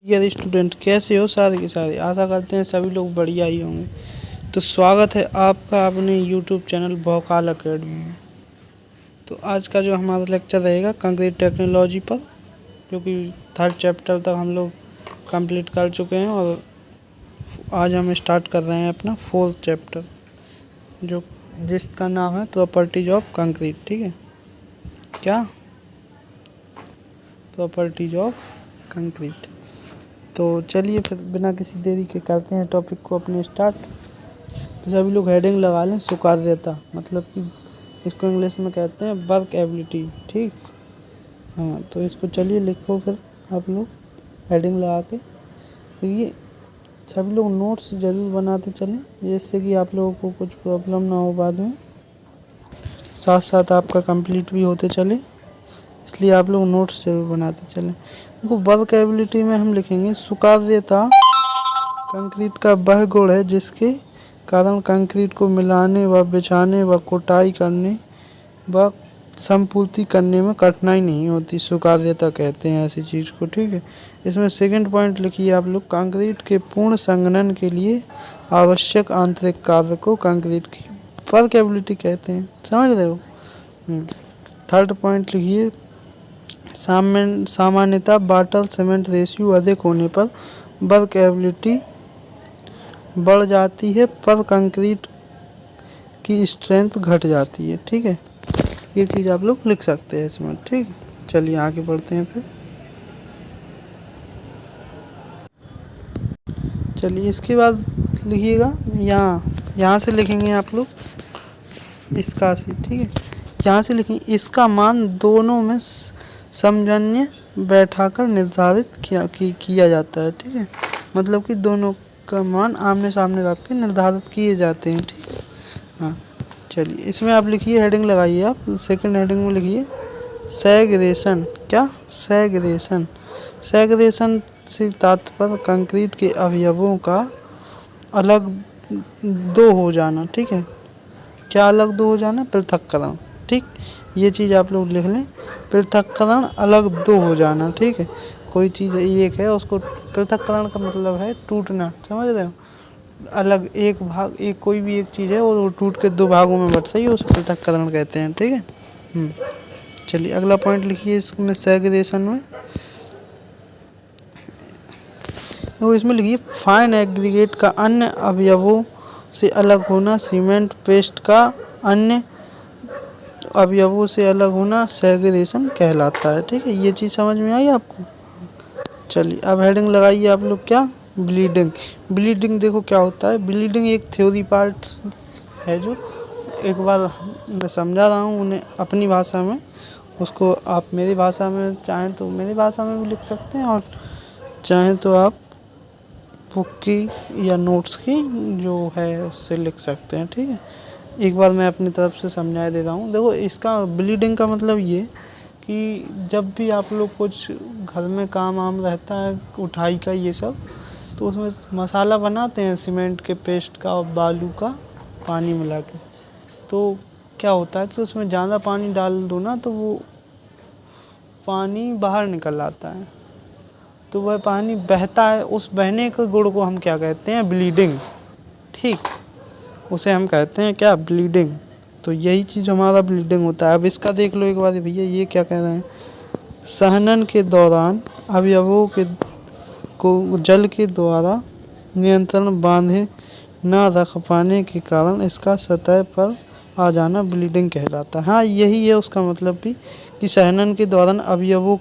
Dear student, कैसे हो सारे के सारे। आशा करते हैं सभी लोग बढ़िया ही होंगे। तो स्वागत है आपका अपने यूट्यूब चैनल भौकाल अकेडमी में। तो आज का जो हमारा लेक्चर रहेगा कंक्रीट टेक्नोलॉजी पर, जो कि 3rd चैप्टर तक हम लोग कंप्लीट कर चुके हैं और आज हम स्टार्ट कर रहे हैं अपना 4th चैप्टर, जो जिसका नाम है प्रॉपर्टीज ऑफ कंक्रीट। ठीक है, क्या प्रॉपर्टीज ऑफ कंक्रीट। तो चलिए फिर बिना किसी देरी के करते हैं टॉपिक को अपने स्टार्ट। तो सभी लोग हेडिंग लगा लें सुकार्यता, मतलब कि इसको इंग्लिश में कहते हैं वर्क एबिलिटी। ठीक, हाँ, तो इसको चलिए लिखो फिर आप लोग हेडिंग लगा के। तो ये सभी लोग नोट्स ज़रूर बनाते चलें, जिससे कि आप लोगों को कुछ प्रॉब्लम ना हो बाद में, साथ साथ आपका कंप्लीट भी होते चले, इसलिए आप लोग नोट्स जरूर बनाते चलें। देखो, वर्क एबिलिटी में हम लिखेंगे सुकार्यता कंक्रीट का वह गुण है जिसके कारण कंक्रीट को मिलाने व बिछाने व कुटाई करने व संपूर्ति करने में कठिनाई नहीं होती। सुकार्यता कहते हैं ऐसी चीज़ को। ठीक है, इसमें सेकंड पॉइंट लिखिए आप लोग, कंक्रीट के पूर्ण संघनन के लिए आवश्यक आंतरिक कार्य को कंक्रीट की वर्क एबिलिटी कहते हैं। समझ रहे हो। थर्ड पॉइंट लिखिए, सामान्यतः वाटर सीमेंट रेशियो अधिक होने पर वर्क एबिलिटी बढ़ जाती है, पर कंक्रीट की स्ट्रेंथ घट जाती है। ठीक है, ये चीज़ आप लोग लिख सकते हैं इसमें। ठीक, चलिए आगे बढ़ते हैं फिर। चलिए इसके बाद लिखिएगा, यहाँ से लिखेंगे आप लोग इसका सी। ठीक है, यहाँ से लिखेंगे इसका मान दोनों में समझन्य बैठाकर निर्धारित किया जाता है। ठीक है, मतलब कि दोनों का मान आमने सामने रख के निर्धारित किए जाते हैं। ठीक है, हाँ, चलिए इसमें आप लिखिए, हेडिंग लगाइए आप। सेकंड हेडिंग में लिखिए सेग्रेशन। क्या सेग्रेशन? सेग्रेशन से तात्पर्य कंक्रीट के अवयवों का अलग दो हो जाना। ठीक है, क्या अलग दो हो जाना? पृथक्करण। ठीक, ये चीज़ आप लोग लिख लें, पृथक्करण अलग दो हो जाना। ठीक है, कोई चीज़ एक है, उसको पृथक्करण का मतलब है टूटना। समझ रहे हो, अलग एक भाग, एक कोई भी एक चीज़ है और वो टूट के दो भागों में बट रही है, उसे पृथक्करण कहते हैं। ठीक है, चलिए अगला पॉइंट लिखिए इसमें सेग्रेगेशन में। तो इसमें लिखिए फाइन एग्रीगेट का अन्य अवयवों से अलग होना, सीमेंट पेस्ट का अन्य अवयवों से अलग होना सेग्रेगेशन कहलाता है। ठीक है, ये चीज़ समझ में आई आपको। चलिए अब हेडिंग लगाइए आप लोग, क्या ब्लीडिंग। ब्लीडिंग देखो क्या होता है। ब्लीडिंग एक थ्योरी पार्ट है, जो एक बार मैं समझा रहा हूँ उन्हें अपनी भाषा में, उसको आप मेरी भाषा में चाहें तो मेरी भाषा में भी लिख सकते हैं, और चाहें तो आप बुक की या नोट्स की जो है उससे लिख सकते हैं। ठीक है, एक बार मैं अपनी तरफ से समझा दे रहा हूँ। देखो, इसका ब्लीडिंग का मतलब ये कि जब भी आप लोग कुछ घर में काम वाम रहता है, उठाई का ये सब, तो उसमें मसाला बनाते हैं सीमेंट के पेस्ट का और बालू का पानी मिला के। तो क्या होता है कि उसमें ज़्यादा पानी डाल दो ना, तो वो पानी बाहर निकल आता है, तो वह पानी बहता है। उस बहने के गुण को हम क्या कहते हैं? ब्लीडिंग। ठीक, उसे हम कहते हैं क्या? ब्लीडिंग। तो यही चीज़ हमारा ब्लीडिंग होता है। अब इसका देख लो एक बार भैया, ये क्या कह रहे हैं? सहनन के दौरान अवयवों के को जल के द्वारा नियंत्रण बांधे न रख पाने के कारण इसका सतह पर आ जाना ब्लीडिंग कहलाता है। हाँ, यही है उसका मतलब भी, कि सहनन के दौरान अवयवों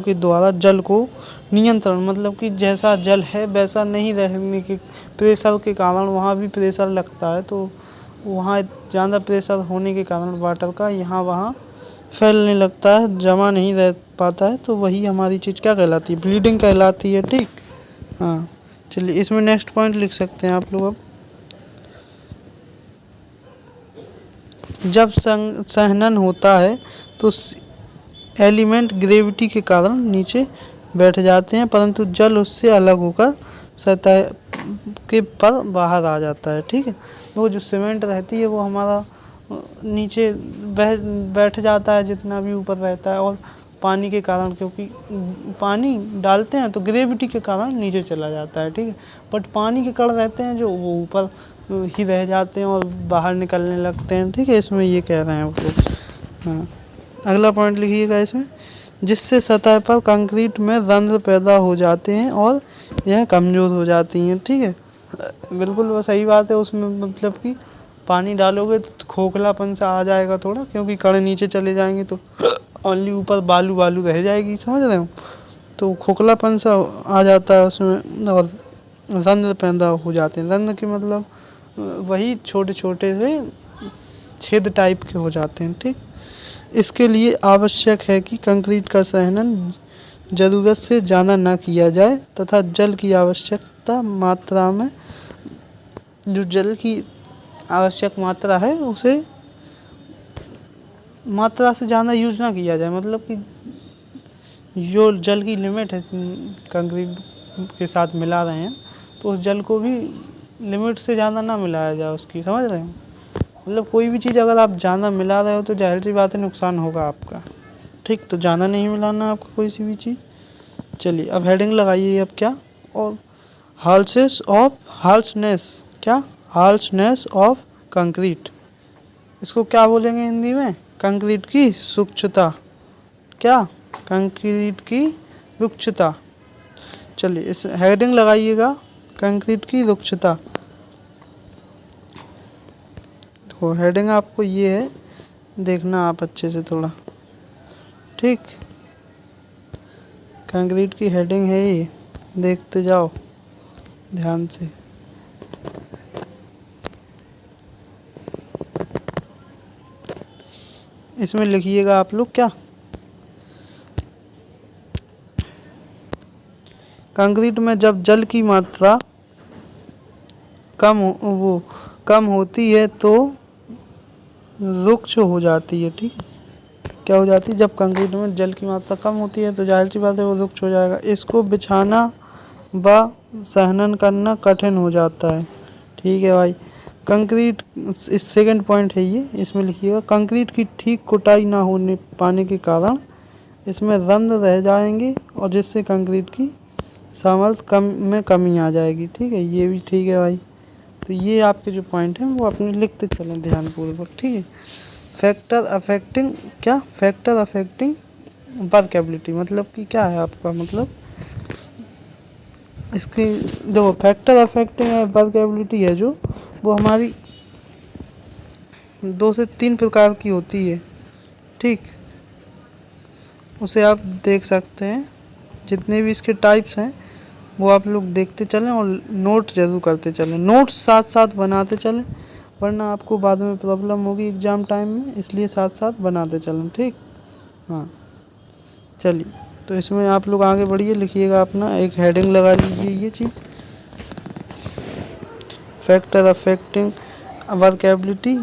के द्वारा जल को नियंत्रण, मतलब कि जैसा जल है वैसा नहीं रहने के प्रेशर के कारण, वहाँ भी प्रेशर लगता है, तो वहाँ ज़्यादा प्रेशर होने के कारण वाटर का यहाँ वहाँ फैलने लगता है, जमा नहीं रह पाता है, तो वही हमारी चीज़ क्या कहलाती है? ब्लीडिंग कहलाती है। ठीक, हाँ, चलिए इसमें नेक्स्ट पॉइंट लिख सकते हैं आप लोग। अब जब संहनन होता है तो एलिमेंट ग्रेविटी के कारण नीचे बैठ जाते हैं, परंतु जल उससे अलग होकर सतह के पर बाहर आ जाता है। ठीक है, वो जो सीमेंट रहती है वो हमारा नीचे बैठ जाता है जितना भी ऊपर रहता है, और पानी के कारण, क्योंकि पानी डालते हैं तो ग्रेविटी के कारण नीचे चला जाता है, ठीक है। बट पानी के कण रहते हैं जो वो ऊपर ही रह जाते हैं और बाहर निकलने लगते हैं, ठीक है। इसमें ये कह रहे हैं वो। हाँ, अगला पॉइंट लिखिएगा इसमें, जिससे सतह पर कंक्रीट में रंध्र पैदा हो जाते हैं और यह कमज़ोर हो जाती हैं, ठीक है। बिल्कुल वो सही बात है। उसमें मतलब कि पानी डालोगे तो खोखलापन सा आ जाएगा थोड़ा, क्योंकि कण नीचे चले जाएंगे तो ओनली ऊपर बालू बालू रह जाएगी, समझ रहे हो। तो खोखलापन सा आ जाता है उसमें और रंध्र पैदा हो जाते हैं। रंध्र के मतलब वही छोटे छोटे से छेद टाइप के हो जाते हैं, ठीक। इसके लिए आवश्यक है कि कंक्रीट का संघनन ज़रूरत से ज़्यादा न किया जाए तथा जल की आवश्यकता मात्रा में, जो जल की आवश्यक मात्रा है उसे मात्रा से ज़्यादा यूज ना किया जाए। मतलब कि जो जल की लिमिट है कंक्रीट के साथ मिला रहे हैं तो उस जल को भी लिमिट से ज़्यादा ना मिलाया जाए उसकी, समझ रहे हो। मतलब कोई भी चीज़ अगर आप ज़्यादा मिला रहे हो तो जाहिर सी बात है नुकसान होगा आपका, ठीक। तो ज़्यादा नहीं मिलाना आपको कोई सी भी चीज़। चलिए अब हेडिंग लगाइए अब क्या, और हार्शनेस ऑफ क्या हार्शनेस ऑफ कंक्रीट, इसको क्या बोलेंगे हिंदी में, कंक्रीट की सूक्ष्मता, क्या कंक्रीट की रुक्षता। चलिए इस हेडिंग लगाइएगा, कंक्रीट की रुक्षता। तो हेडिंग आपको ये है, देखना आप अच्छे से थोड़ा, ठीक। कंक्रीट की हेडिंग है ये, देखते जाओ ध्यान से। इसमें लिखिएगा आप लोग क्या, कंक्रीट में जब जल की मात्रा कम होती है तो रुक्ष हो जाती है, ठीक है। क्या हो जाती है, जब कंक्रीट में जल की मात्रा कम होती है तो जाहिर सी बात है वो रुक्ष हो जाएगा। इसको बिछाना व संघनन करना कठिन हो जाता है, ठीक है भाई। कंक्रीट, इस सेकंड पॉइंट है ये, इसमें लिखिएगा, कंक्रीट की ठीक कुटाई ना होने पाने के कारण इसमें रंध्र रह जाएंगे और जिससे कंक्रीट की सामर्थ्य में कमी आ जाएगी, ठीक है। ये भी ठीक है भाई। तो ये आपके जो पॉइंट हैं वो अपने लिखते चलें ध्यानपूर्वक, ठीक है। फैक्टर अफेक्टिंग वर्कएबिलिटी, मतलब कि क्या है आपका, मतलब इसकी जो फैक्टर अफेक्टिंग वर्कएबिलिटी है जो, वो हमारी 2 से 3 प्रकार की होती है, ठीक। उसे आप देख सकते हैं, जितने भी इसके टाइप्स हैं वो आप लोग देखते चलें और नोट ज़रूर करते चलें, नोट्स साथ साथ बनाते चलें, वरना आपको बाद में प्रॉब्लम होगी एग्ज़ाम टाइम में, इसलिए साथ साथ बनाते चलें, ठीक। हाँ चलिए, तो इसमें आप लोग आगे बढ़िए, लिखिएगा अपना, एक हेडिंग लगा लीजिए ये चीज़, फैक्टर अफेक्टिंग वर्कएबिलिटी।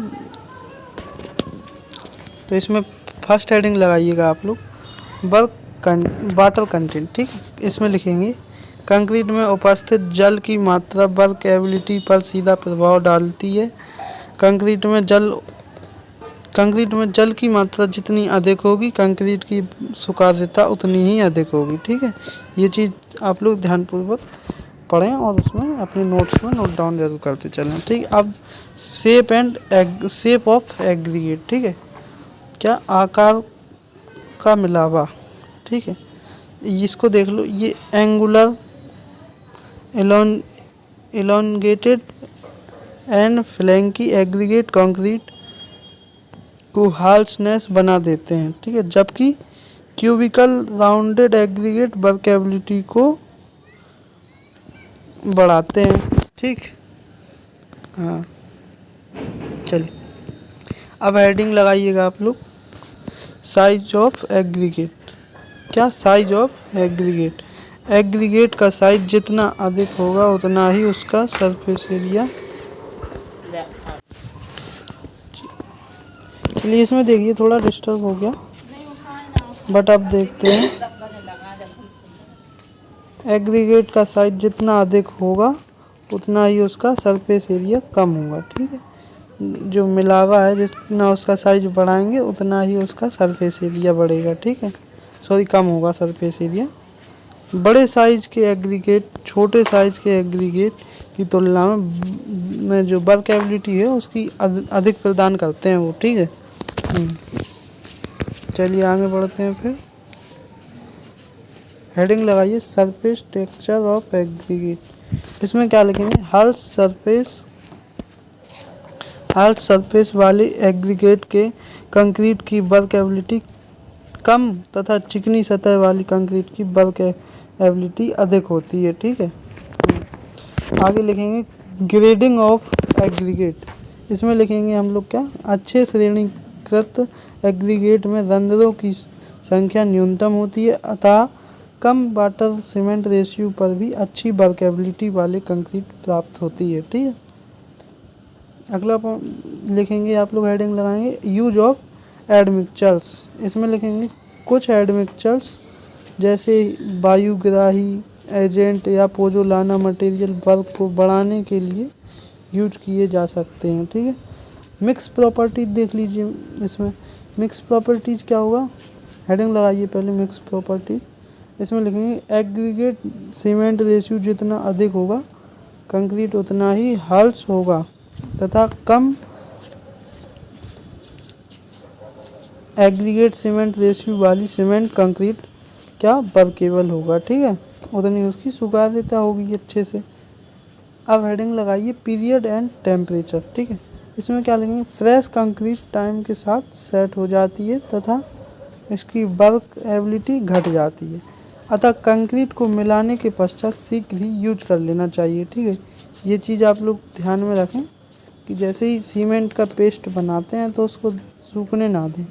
तो इसमें फर्स्ट हेडिंग लगाइएगा आप लोग, वाटर कंटेंट, ठीक। इसमें लिखेंगे, कंक्रीट में उपस्थित जल की मात्रा वर्कएबिलिटी पर सीधा प्रभाव डालती है। कंक्रीट में जल की मात्रा जितनी अधिक होगी कंक्रीट की सुकार्यता उतनी ही अधिक होगी, ठीक है। ये चीज़ आप लोग ध्यानपूर्वक पढ़ें और उसमें अपने नोट्स में नोट डाउन जरूर करते चलें, ठीक। अब शेप ऑफ एग्रीगेट, ठीक है, क्या आकार का मिलावा, ठीक है। इसको देख लो, ये angular, elongated and flaky aggregate concrete को हार्शनेस बना देते हैं, ठीक है, जबकि क्यूबिकल राउंडेड एग्रीगेट वर्कएबिलिटी को बढ़ाते हैं, ठीक। हाँ चलिए, अब हेडिंग लगाइएगा आप लोग, साइज ऑफ एग्रीगेट, क्या साइज ऑफ एग्रीगेट, एग्रीगेट का साइज जितना अधिक होगा उतना ही उसका सरफेस एरिया। चलिए इसमें देखिए थोड़ा डिस्टर्ब हो गया, बट अब देखते हैं, एग्रीगेट का साइज जितना अधिक होगा उतना ही उसका सरफेस एरिया कम होगा, ठीक है। जो मिलावा है जितना उसका साइज बढ़ाएंगे उतना ही उसका सरफेस एरिया बढ़ेगा, ठीक है। सॉरी कम होगा सरफेस एरिया। बड़े साइज के एग्रीगेट छोटे साइज के एग्रीगेट की तुलना में जो वर्केबिलिटी है उसकी अधिक प्रदान करते हैं वो, ठीक है। चलिए आगे बढ़ते हैं। फिर हेडिंग लगाइए सरफेस टेक्सचर ऑफ एग्रीगेट। इसमें क्या लिखेंगे, हार्ड सरफेस वाले एग्रीगेट के कंक्रीट की वर्केबिलिटी कम तथा चिकनी सतह वाली कंक्रीट की वर्केबिलिटी अधिक होती है, ठीक है। आगे लिखेंगे ग्रेडिंग ऑफ एग्रीगेट। इसमें लिखेंगे हम लोग क्या, अच्छे श्रेणीकृत एग्रीगेट में रंध्रों की संख्या न्यूनतम होती है अतः कम वाटर सीमेंट रेशियो पर भी अच्छी वर्केबिलिटी वाले कंक्रीट प्राप्त होती है, ठीक है। अगला लिखेंगे आप लोग, हेडिंग लगाएंगे यूज ऑफ एडमिक्चर्स। इसमें लिखेंगे कुछ एडमिक्चर्स जैसे वायुग्राही एजेंट या पोजोलाना मटेरियल वर्क को बढ़ाने के लिए यूज किए जा सकते हैं, ठीक है। मिक्स प्रॉपर्टीज देख लीजिए। इसमें मिक्स प्रॉपर्टीज क्या होगा, हेडिंग लगाइए पहले मिक्स प्रॉपर्टीज। इसमें लिखेंगे एग्रीगेट सीमेंट रेशियो जितना अधिक होगा कंक्रीट उतना ही हल्स होगा तथा कम एग्रीगेट सीमेंट रेशियो वाली सीमेंट कंक्रीट क्या वर्केबल होगा, ठीक है, उतनी उसकी सुखाद्यता होगी अच्छे से। अब हेडिंग लगाइए पीरियड एंड टेम्परेचर, ठीक है। इसमें क्या लिखेंगे, फ्रेश कंक्रीट टाइम के साथ सेट हो जाती है तथा इसकी वर्केबिलिटी घट जाती है अतः कंक्रीट को मिलाने के पश्चात शीघ्र ही यूज कर लेना चाहिए, ठीक है। ये चीज़ आप लोग ध्यान में रखें कि जैसे ही सीमेंट का पेस्ट बनाते हैं तो उसको सूखने ना दें,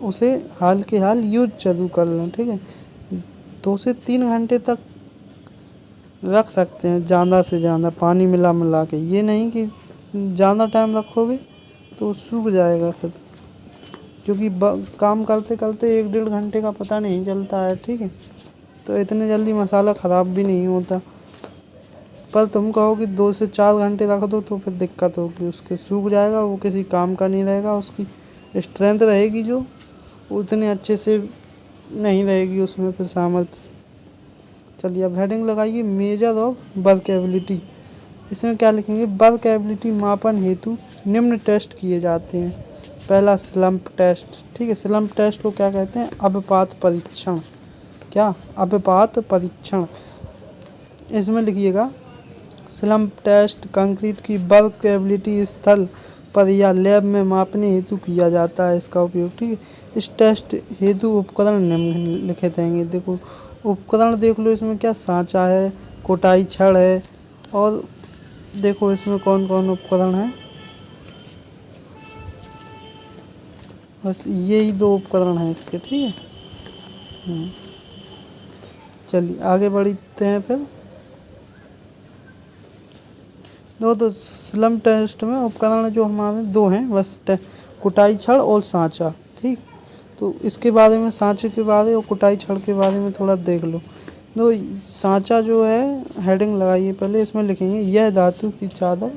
उसे हाल के हाल यूज जरूर कर लें, ठीक है। 2 से 3 घंटे तक रख सकते हैं ज़्यादा से ज़्यादा पानी मिला के। ये नहीं कि ज़्यादा टाइम रखोगे तो सूख जाएगा फिर, क्योंकि काम करते करते 1-1.5 घंटे का पता नहीं चलता है, ठीक है। तो इतने जल्दी मसाला ख़राब भी नहीं होता। पर तुम कहो कि 2 से 4 घंटे रख दो तो फिर दिक्कत होगी, उसके सूख जाएगा, वो किसी काम का नहीं रहेगा। उसकी स्ट्रेंथ रहेगी जो उतने अच्छे से नहीं रहेगी उसमें फिर सामर्थ्य। चलिए अब हेडिंग लगाइए मेजर ऑफ वर्केबिलिटी। इसमें क्या लिखेंगे, वर्केबिलिटी मापन हेतु निम्न टेस्ट किए जाते हैं। पहला स्लम्प टेस्ट, ठीक है। स्लम्प टेस्ट को क्या कहते हैं, अवपात परीक्षण। क्या, अवपात परीक्षण। इसमें लिखिएगा स्लम्प टेस्ट कंक्रीट की वर्केबिलिटी स्थल पर या लैब में मापने हेतु किया जाता है, इसका उपयोग, ठीक है। इस टेस्ट हेतु उपकरण निम्नलिखित रहेंगे। देखो उपकरण देख लो, इसमें क्या सांचा है, कुटाई छड़ है, और देखो इसमें कौन कौन उपकरण है, बस यही 2 उपकरण हैं इसके, ठीक है। चलिए आगे बढ़ते हैं। फिर तो स्लम्प टेस्ट में उपकरण जो हमारे 2 हैं बस, कुटाई छड़ और सांचा, ठीक। तो इसके बारे में, सांचे के बारे और कुटाई छड़ के बारे में थोड़ा देख लो। तो सांचा जो है, हेडिंग लगाइए पहले। इसमें लिखेंगे यह धातु की चादर।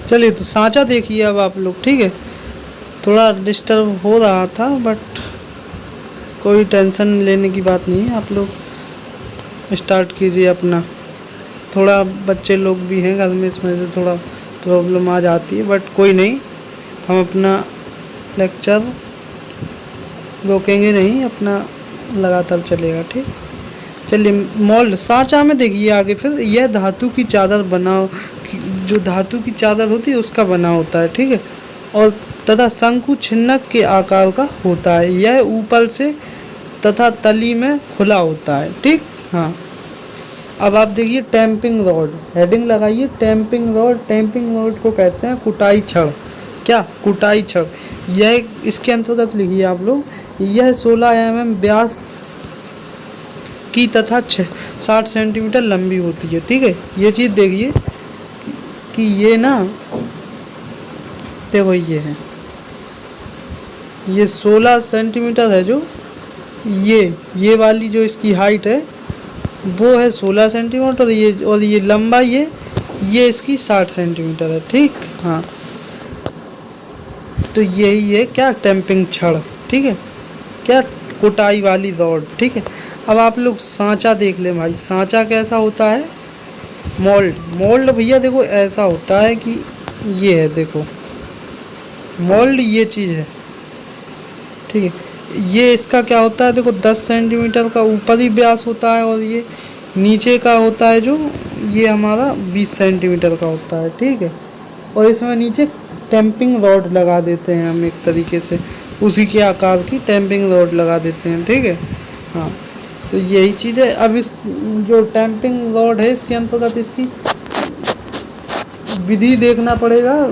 चलिए तो सांचा देखिए अब आप लोग, ठीक है। थोड़ा डिस्टर्ब हो रहा था बट कोई टेंशन लेने की बात नहीं है। आप लोग स्टार्ट कीजिए अपना। थोड़ा बच्चे लोग भी हैं घर में, इसमें से थोड़ा प्रॉब्लम आ जाती है बट कोई नहीं, हम अपना लेक्चर रोकेंगे नहीं, अपना लगातार चलेगा, ठीक। चलिए मोल्ड सांचा में देखिए आगे। फिर यह धातु की चादर बनाओ, जो धातु की चादर होती है उसका बना होता है, ठीक है। और तथा शंकु छिन्नक के आकार का होता है। यह ऊपर से तथा तली में खुला होता है, ठीक। हाँ अब आप देखिए टैंपिंग रॉड, हेडिंग लगाइए टैंपिंग रॉड। टैंपिंग रॉड को कहते हैं कुटाई छड़। क्या, कुटाई छड़। यह इसके अंतर्गत लिखिए आप लोग, यह 16 mm व्यास की तथा 60 सेंटीमीटर लंबी होती है, ठीक है। ये चीज़ देखिए कि ये ना, देखो ये है, ये 16 सेंटीमीटर है जो ये वाली जो इसकी हाइट है वो है 16 सेंटीमीटर, और ये लंबाई है, ये इसकी 60 सेंटीमीटर है, ठीक। हाँ तो यही है क्या, टैंपिंग छड़, ठीक है, क्या कुटाई वाली रॉड, ठीक है। अब आप लोग सांचा देख लें भाई, सांचा कैसा होता है, मोल्ड। मोल्ड भैया देखो ऐसा होता है कि ये है, देखो मोल्ड ये चीज़ है, ठीक है। ये इसका क्या होता है, देखो 10 सेंटीमीटर का ऊपरी व्यास होता है, और ये नीचे का होता है जो, ये हमारा 20 सेंटीमीटर का होता है, ठीक है। और इसमें नीचे टैंपिंग रॉड लगा देते हैं हम, एक तरीके से उसी के आकार की टैंपिंग रॉड लगा देते हैं, ठीक है। हाँ, तो यही चीज़ है। अब इस जो टैंपिंग रॉड है, इसके अंतर्गत इसकी विधि देखना पड़ेगा,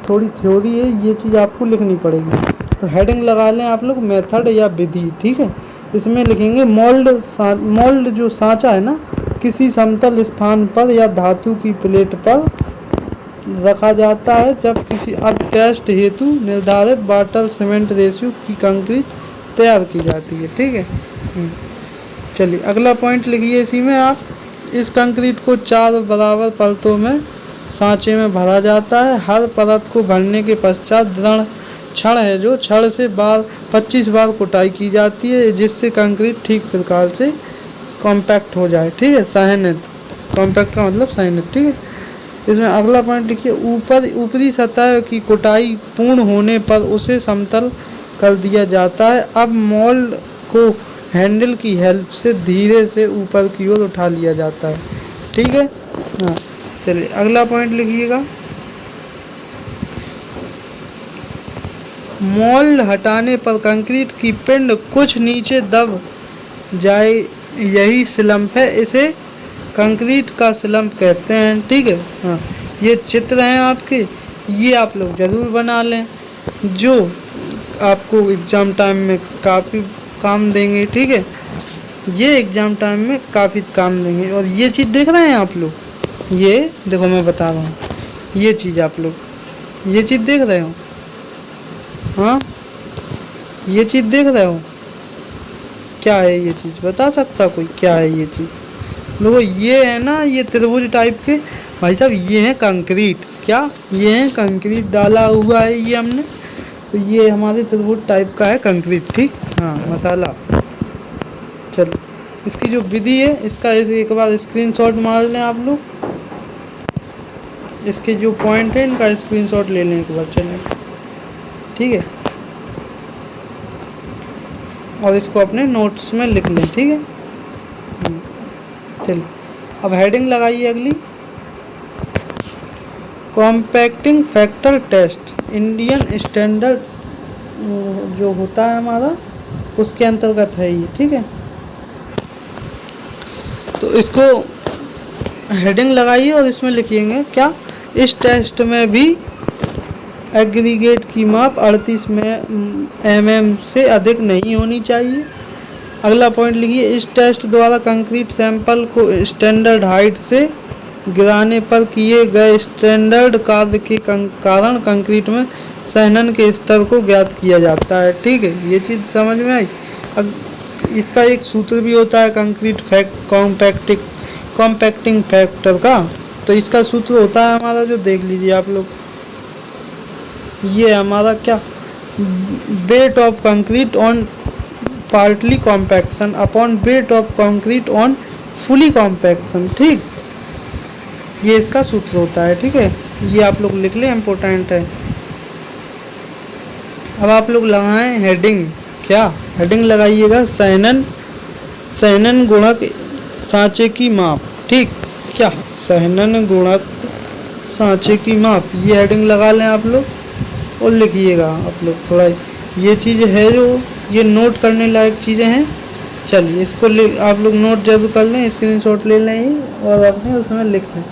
थोड़ी थ्योरी है, ये चीज़ आपको लिखनी पड़ेगी। तो हेडिंग लगा लें आप लोग, मेथड या विधि, ठीक है। इसमें लिखेंगे मोल्ड। मोल्ड जो सांचा है ना, किसी समतल स्थान पर या धातु की प्लेट पर रखा जाता है जब किसी अब टेस्ट हेतु निर्धारित वाटर सीमेंट रेशियो की कंक्रीट तैयार की जाती है, ठीक है। चलिए अगला पॉइंट लिखिए इसी में आप, इस कंक्रीट को 4 बराबर परतों में सांचे में भरा जाता है। हर परत को भरने के पश्चात दृढ़ छड़ है जो, छड़ से 25 बार कुटाई की जाती है, जिससे कंक्रीट ठीक प्रकार से कॉम्पैक्ट हो जाए, ठीक है। सहनीय, कॉम्पैक्ट का मतलब सहनीय, ठीक है। इसमें अगला पॉइंट लिखिए, ऊपरी सतह की कुटाई पूर्ण होने पर उसे समतल कर दिया जाता है। अब मोल्ड को हैंडल की हेल्प से धीरे से ऊपर की ओर उठा लिया जाता है, ठीक है। हाँ, चलिए अगला पॉइंट लिखिएगा, मोल्ड हटाने पर कंक्रीट की पिंड कुछ नीचे दब जाए, यही स्लम्प है, इसे कंक्रीट का स्लम्प कहते हैं, ठीक है। हाँ, ये चित्र हैं आपके, ये आप लोग ज़रूर बना लें, जो आपको एग्ज़ाम टाइम में काफ़ी काम देंगे, ठीक है। ये एग्ज़ाम टाइम में काफ़ी काम देंगे। और ये चीज़ देख रहे हैं आप लोग, ये देखो मैं बता रहा हूँ, ये चीज़ आप लोग, ये चीज़ देख रहे हो, हाँ ये चीज़ देख रहे हो, क्या है ये चीज़, बता सकता कोई क्या है ये चीज़? देखो ये है ना, ये त्रिभुज टाइप के भाई साहब, ये है कंक्रीट, क्या ये है कंक्रीट डाला हुआ है ये हमने, तो ये हमारे त्रिभुज टाइप का है कंक्रीट, ठीक। हाँ मसाला। चलो इसकी जो विधि है, इसका एक बार स्क्रीनशॉट मार लें आप लोग, इसके जो पॉइंट है इनका स्क्रीनशॉट ले लें एक बार, चलें, ठीक है। और इसको अपने नोट्स में लिख लें, ठीक है। चलिए अब हेडिंग लगाइए अगली, compacting factor test, Indian standard जो होता है हमारा, उसके अंतर्गत है ये, ठीक है। तो इसको हेडिंग लगाइए और इसमें लिखिएगा क्या, इस टेस्ट में भी एग्रीगेट की माप 38 mm से अधिक नहीं होनी चाहिए। अगला पॉइंट लिखिए, इस टेस्ट द्वारा कंक्रीट सैंपल को स्टैंडर्ड हाइट से गिराने पर किए गए स्टैंडर्ड कार्य के कारण कंक्रीट में सहनन के स्तर को ज्ञात किया जाता है, ठीक है। ये चीज़ समझ में आई। अब इसका एक सूत्र भी होता है कंक्रीट कॉम्पैक्टिंग फैक्टर का, तो इसका सूत्र होता है हमारा, जो देख लीजिए आप लोग, ये हमारा क्या, weight of concrete on partly compaction upon weight of concrete on fully compaction, ठीक। ये इसका सूत्र होता है, ठीक है। ये आप लोग लिख लें, इम्पोर्टेंट है। अब आप लोग लगाएं हेडिंग, क्या हेडिंग लगाइएगा, सहनन गुणक सांचे की माप, ठीक। क्या सहनन गुणक सांचे की माप, ये हेडिंग लगा लें आप लोग और लिखिएगा आप लोग थोड़ा, ये चीज़ है जो ये नोट करने लायक चीज़ें हैं। चलिए इसको आप लोग नोट जरूर कर लें, स्क्रीनशॉट ले लें और अपने उसमें लिख लें।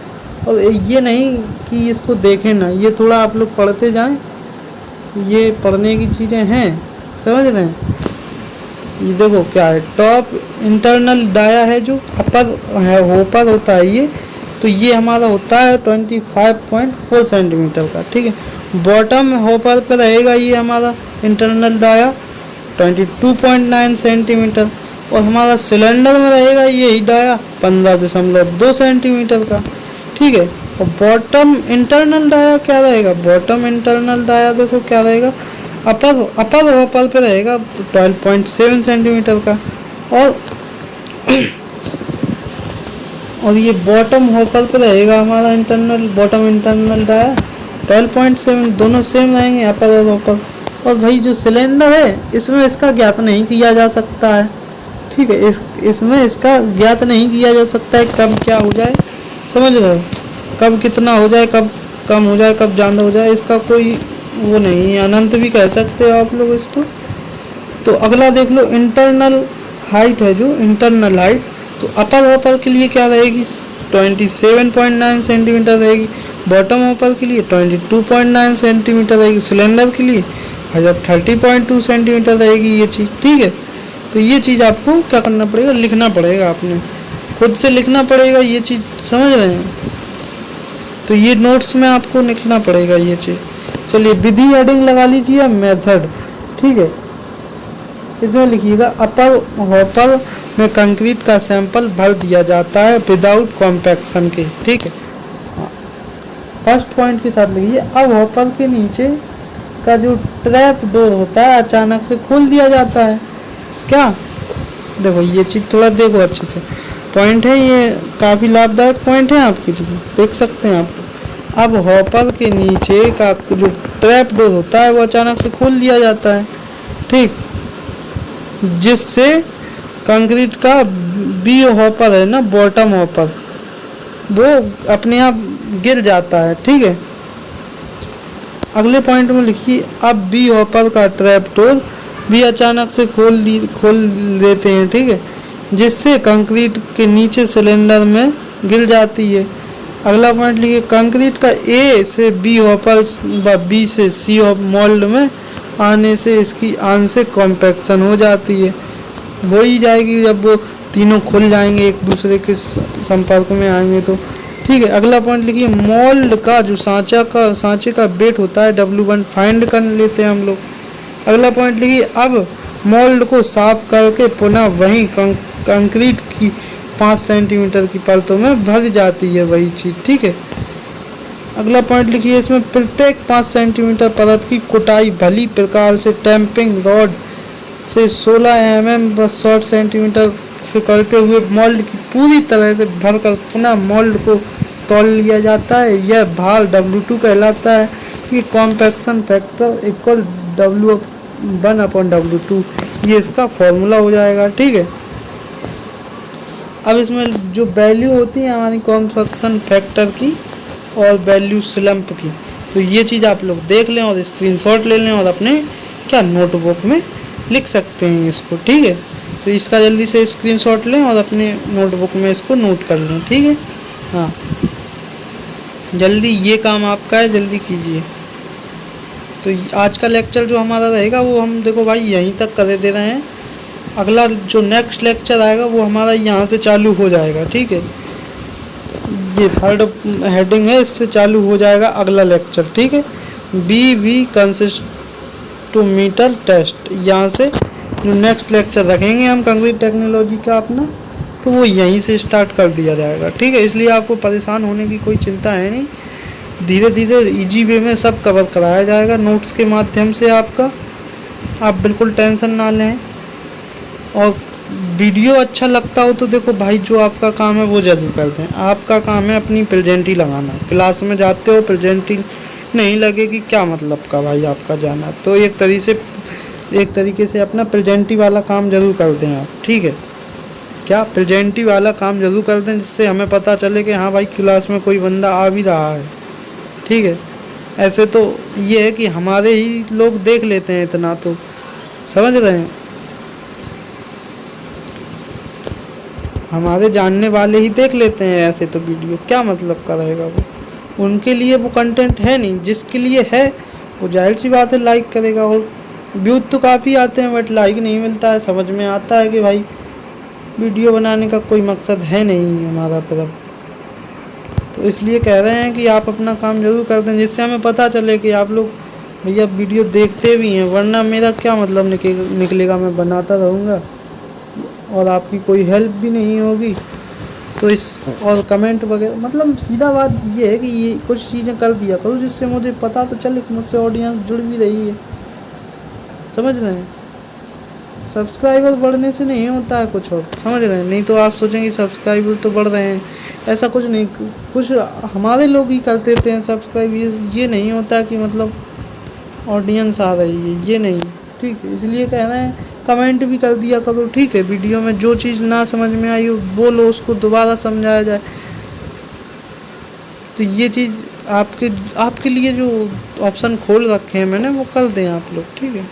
और ये नहीं कि इसको देखें ना, ये थोड़ा आप लोग पढ़ते जाएं, ये पढ़ने की चीज़ें हैं, समझ रहे हैं। ये देखो क्या है, टॉप इंटरनल डाया है जो अपर है, होपर होता है ये, तो ये हमारा होता है 25.4 सेंटीमीटर का, ठीक है। बॉटम होपर पर रहेगा ये हमारा इंटरनल डाया 22.9 सेंटीमीटर, और हमारा सिलेंडर में रहेगा यही डाया 15.2 सेंटीमीटर का, ठीक है। और बॉटम इंटरनल डाया क्या रहेगा, बॉटम इंटरनल डाया देखो क्या रहेगा, अपर अपर हॉपर पे रहेगा 12.7 सेंटीमीटर का, और ये बॉटम हॉपर पे रहेगा हमारा इंटरनल, बॉटम इंटरनल डाया 12.7, दोनों सेम रहेंगे अपर और हॉपर। और भाई जो सिलेंडर है इसमें इसका ज्ञात नहीं किया जा सकता है, ठीक है, इसमें इसका ज्ञात नहीं किया जा सकता है कब क्या हो जाए, समझ रहे हो, कब कितना हो जाए, कब कम हो जाए, कब ज़्यादा हो जाए, इसका कोई वो नहीं, अनंत भी कह सकते हो आप लोग इसको। तो अगला देख लो इंटरनल हाइट है, जो इंटरनल हाइट तो अपर हॉपर के लिए क्या रहेगी 27.9 सेंटीमीटर रहेगी, बॉटम हॉपर के लिए 22.9 सेंटीमीटर रहेगी, सिलेंडर के लिए जब 30.2 सेंटीमीटर रहेगी ये चीज़, ठीक है। तो ये चीज़ आपको क्या करना पड़ेगा, लिखना पड़ेगा, आपने खुद से लिखना पड़ेगा ये चीज़, समझ रहे हैं। तो ये नोट्स में आपको लिखना पड़ेगा ये चीज़। चलिए विधि हेडिंग लगा लीजिए, मेथड, ठीक है, इसमें लिखिएगा अपर हॉपर में कंक्रीट का सैंपल भर दिया जाता है विदाउट कॉम्पैक्शन के, ठीक है। फर्स्ट पॉइंट के साथ लिखिए, अब हॉपर के नीचे का जो ट्रैप डोर होता है अचानक से खोल दिया जाता है, क्या, देखो ये चीज़ थोड़ा देखो अच्छे से, पॉइंट है ये, काफ़ी लाभदायक पॉइंट है आपके लिए, देख सकते हैं आप। अब हॉपर के नीचे का जो ट्रैप डोर होता है वो अचानक से खोल दिया जाता है, ठीक, जिससे कंक्रीट का बी हॉपर है ना, बॉटम हॉपर, वो अपने आप गिर जाता है, ठीक है। अगले पॉइंट में लिखिए, अब बी हॉपर का ट्रैप डोर भी अचानक से खोल देते हैं, ठीक है, जिससे कंक्रीट के नीचे सिलेंडर में गिर जाती है। अगला पॉइंट लिखिए, कंक्रीट का ए से बी हॉपर व बी से सी मोल्ड में आने से इसकी आंशिक कॉम्पैक्शन हो जाती है, हो ही जाएगी जब वो तीनों खुल जाएंगे, एक दूसरे के संपर्क में आएंगे तो, ठीक है। अगला पॉइंट लिखिए, मोल्ड का जो सांचे का वेट होता है W1 फाइंड कर लेते हैं हम लोग। अगला पॉइंट लिखिए, अब मोल्ड को साफ करके पुनः वही कंक्रीट की 5 सेंटीमीटर की परतों में भर जाती है वही चीज़, ठीक है। अगला पॉइंट लिखिए, इसमें प्रत्येक 5 सेंटीमीटर परत की कुटाई भली प्रकार से टैंपिंग रॉड से 16 mm व 60 सेंटीमीटर करते हुए मोल्ड की पूरी तरह से भरकर पुनः मोल्ड को तौल लिया जाता है। यह भार W2 कहलाता है, कि कॉम्पैक्शन फैक्टर इक्वल W1/W2, ये इसका फॉर्मूला हो जाएगा, ठीक है। अब इसमें जो वैल्यू होती है हमारी कॉम्पैक्शन फैक्टर की और वैल्यू स्लम्प की, तो ये चीज़ आप लोग देख लें और स्क्रीनशॉट ले लें और अपने क्या नोटबुक में लिख सकते हैं इसको, ठीक है। तो इसका जल्दी से स्क्रीनशॉट लें और अपने नोटबुक में इसको नोट कर लें, ठीक है। हाँ, जल्दी ये काम आपका है, जल्दी कीजिए। तो आज का लेक्चर जो हमारा रहेगा वो हम देखो भाई यहीं तक कर दे रहे हैं, अगला जो नेक्स्ट लेक्चर आएगा वो हमारा यहाँ से चालू हो जाएगा, ठीक है। ये थर्ड हेडिंग है, इससे चालू हो जाएगा अगला लेक्चर, ठीक है। BV कंसिस्टोमीटर टेस्ट, यहाँ से जो नेक्स्ट लेक्चर रखेंगे हम कंक्रीट टेक्नोलॉजी का अपना, तो वो यहीं से स्टार्ट कर दिया जाएगा, ठीक है। इसलिए आपको परेशान होने की कोई चिंता है नहीं, धीरे धीरे इजी वे में सब कवर कराया जाएगा नोट्स के माध्यम से आपका, आप बिल्कुल टेंशन ना लें। और वीडियो अच्छा लगता हो तो देखो भाई, जो आपका काम है वो जरूर कर दें। आपका काम है अपनी प्रेजेंटी लगाना, क्लास में जाते हो प्रेजेंटी नहीं लगेगी, क्या मतलब का भाई आपका जाना, तो एक तरीके से अपना प्रेजेंटी वाला काम जरूर कर दें आप, ठीक है। क्या प्रेजेंटी वाला काम जरूर कर दें, जिससे हमें पता चले कि हाँ भाई क्लास में कोई बंदा आ भी रहा है, ठीक है। ऐसे तो ये है कि हमारे ही लोग देख लेते हैं इतना, तो समझ रहे हैं, हमारे जानने वाले ही देख लेते हैं ऐसे तो वीडियो, क्या मतलब का रहेगा वो, उनके लिए वो कंटेंट है नहीं, जिसके लिए है वो जाहिर सी बात है लाइक करेगा। और व्यूज तो काफ़ी आते हैं बट लाइक नहीं मिलता है, समझ में आता है कि भाई वीडियो बनाने का कोई मकसद है नहीं हमारा तरफ, तो इसलिए कह रहे हैं कि आप अपना काम जरूर कर दें, जिससे हमें पता चले कि आप लोग भैया वीडियो देखते भी हैं, वरना मेरा क्या मतलब निकलेगा, मैं बनाता रहूँगा और आपकी कोई हेल्प भी नहीं होगी, तो इस और कमेंट वगैरह, मतलब सीधा बात ये है कि ये कुछ चीज़ें कर दिया करो जिससे मुझे पता तो चले कि मुझसे ऑडियंस जुड़ भी रही है, समझ रहे हैं। सब्सक्राइबर बढ़ने से नहीं होता है कुछ और, समझ रहे हैं। नहीं तो आप सोचेंगे सब्सक्राइबर तो बढ़ रहे हैं, ऐसा कुछ नहीं, कुछ हमारे लोग ही कर देते हैं सब्सक्राइब, ये नहीं होता कि मतलब ऑडियंस आ रही है, ये नहीं, ठीक है। इसलिए कह रहे हैं कमेंट भी कर दिया करो, ठीक है। वीडियो में जो चीज़ ना समझ में आई हो बोलो, उसको दोबारा समझाया जाए। तो ये चीज़ आपके लिए जो ऑप्शन खोल रखे हैं मैंने, वो कर दें आप लोग, ठीक है।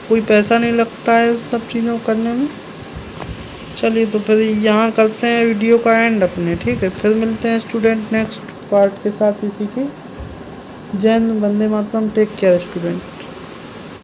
कोई पैसा नहीं लगता है सब चीज़ों करने में। चलिए तो फिर यहाँ करते हैं वीडियो का एंड अपने, ठीक है। फिर मिलते हैं स्टूडेंट नेक्स्ट पार्ट के साथ इसी के। जय Hind, Vande Mataram, take care student.